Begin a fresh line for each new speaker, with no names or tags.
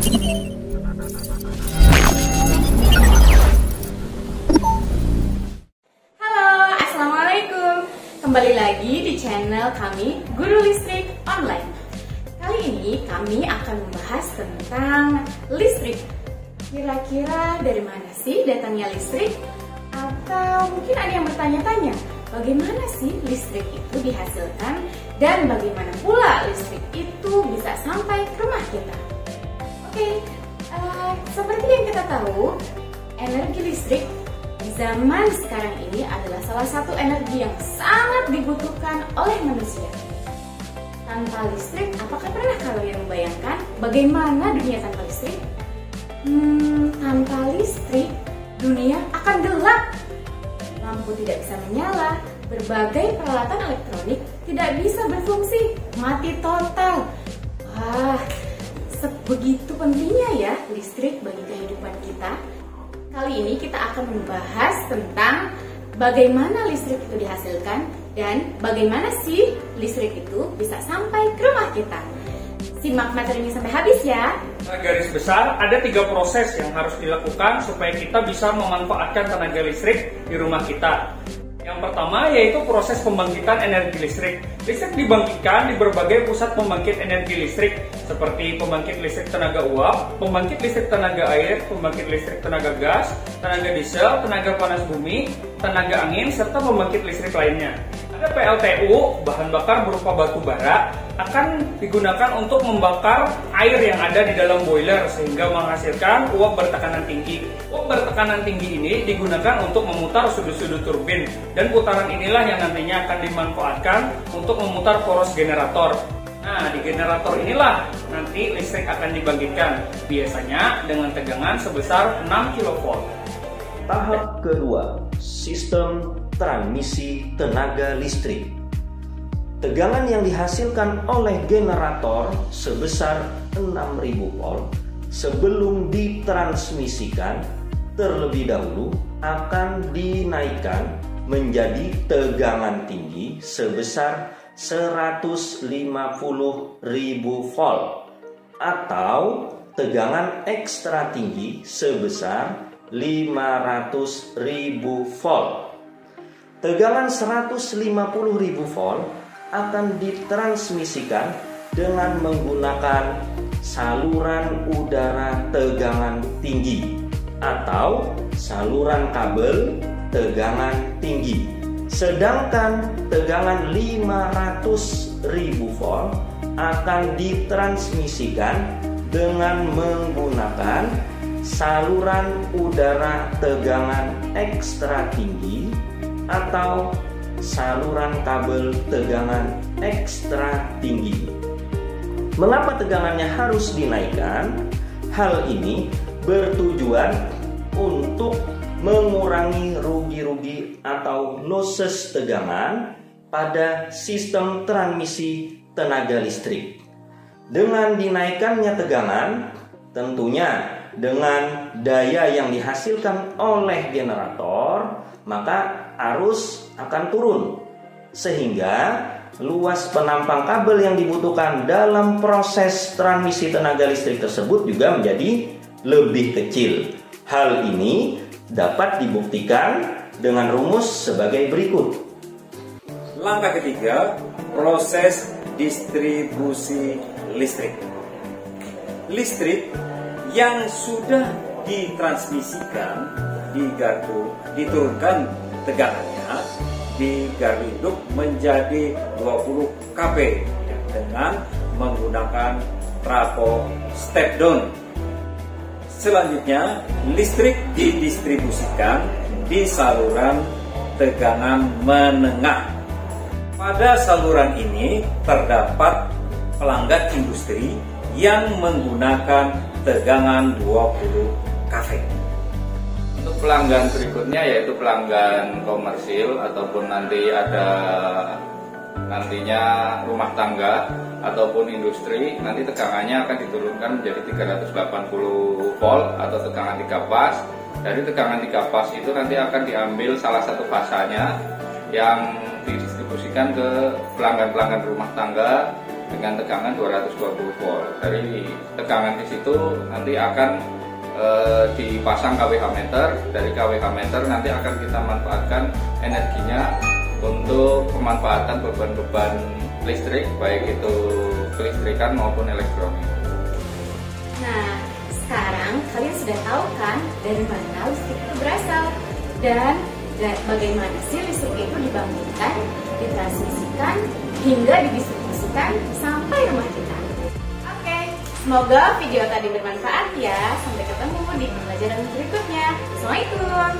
Halo, Assalamualaikum. Kembali lagi di channel kami, Guru Listrik Online. Kali ini kami akan membahas tentang listrik. Kira-kira dari mana sih datangnya listrik? Atau mungkin ada yang bertanya-tanya, bagaimana sih listrik itu dihasilkan dan bagaimana pula listrik itu bisa sampai ke rumah kita? Oke, seperti yang kita tahu, energi listrik di zaman sekarang ini adalah salah satu energi yang sangat dibutuhkan oleh manusia. Tanpa listrik, apakah pernah kalian membayangkan bagaimana dunia tanpa listrik? Tanpa listrik, dunia akan gelap. Lampu tidak bisa menyala, berbagai peralatan elektronik tidak bisa berfungsi, mati total. Wah, sebegitu pentingnya ya listrik bagi kehidupan kita. Kali ini kita akan membahas tentang bagaimana listrik itu dihasilkan dan bagaimana sih listrik itu bisa sampai ke rumah kita. Simak materinya sampai habis ya.
Garis besar, ada 3 proses yang harus dilakukan supaya kita bisa memanfaatkan tenaga listrik di rumah kita. Yang pertama yaitu proses pembangkitan energi listrik. Listrik dibangkitkan di berbagai pusat pembangkit energi listrik seperti pembangkit listrik tenaga uap, pembangkit listrik tenaga air, pembangkit listrik tenaga gas, tenaga diesel, tenaga panas bumi, tenaga angin, serta pembangkit listrik lainnya. Ada PLTU, bahan bakar berupa batu bara, akan digunakan untuk membakar air yang ada di dalam boiler sehingga menghasilkan uap bertekanan tinggi. Uap bertekanan tinggi ini digunakan untuk memutar sudut-sudut turbin dan putaran inilah yang nantinya akan dimanfaatkan untuk memutar poros generator. Nah, di generator inilah nanti listrik akan dibangkitkan, biasanya dengan tegangan sebesar 6 kV.
Tahap kedua, sistem transmisi tenaga listrik. Tegangan yang dihasilkan oleh generator sebesar 6000 volt sebelum ditransmisikan terlebih dahulu akan dinaikkan menjadi tegangan tinggi sebesar 150.000 volt atau tegangan ekstra tinggi sebesar 500.000 volt. Tegangan 150.000 volt akan ditransmisikan dengan menggunakan saluran udara tegangan tinggi atau saluran kabel tegangan tinggi. Sedangkan tegangan 500.000 volt akan ditransmisikan dengan menggunakan saluran udara tegangan ekstra tinggi atau saluran kabel tegangan ekstra tinggi. Mengapa tegangannya harus dinaikkan? Hal ini bertujuan untuk mengurangi rugi-rugi atau losses tegangan pada sistem transmisi tenaga listrik. Dengan dinaikannya tegangan, tentunya dengan daya yang dihasilkan oleh generator, maka arus akan turun sehingga luas penampang kabel yang dibutuhkan dalam proses transmisi tenaga listrik tersebut juga menjadi lebih kecil. Hal ini dapat dibuktikan dengan rumus sebagai berikut.
Langkah ketiga, proses distribusi listrik. Listrik yang sudah ditransmisikan di gardu diturunkan tegangannya di gardu induk menjadi 20 kV dengan menggunakan trafo step down. Selanjutnya, listrik didistribusikan di saluran tegangan menengah. Pada saluran ini terdapat pelanggan industri yang menggunakan tegangan 20 kV.
Untuk pelanggan berikutnya yaitu pelanggan komersil ataupun nantinya rumah tangga ataupun industri, nanti tegangannya akan diturunkan menjadi 380 volt atau tegangan 3 pas. Dari tegangan 3 pas itu nanti akan diambil salah satu fasanya yang didistribusikan ke pelanggan-pelanggan rumah tangga dengan tegangan 220 volt. Dari tegangan di situ nanti akan dipasang KWH meter. Dari KWH meter nanti akan kita manfaatkan energinya untuk pemanfaatan beban-beban listrik, baik itu kelistrikan maupun elektronik.
Nah, sekarang kalian sudah tahu kan dari mana listrik itu berasal dan bagaimana sih listrik itu dibangkitkan, ditransmisikan, hingga didistribusikan sampai rumah kita. Oke, semoga video tadi bermanfaat ya. Sampai ketemu di pembelajaran berikutnya. Assalamualaikum.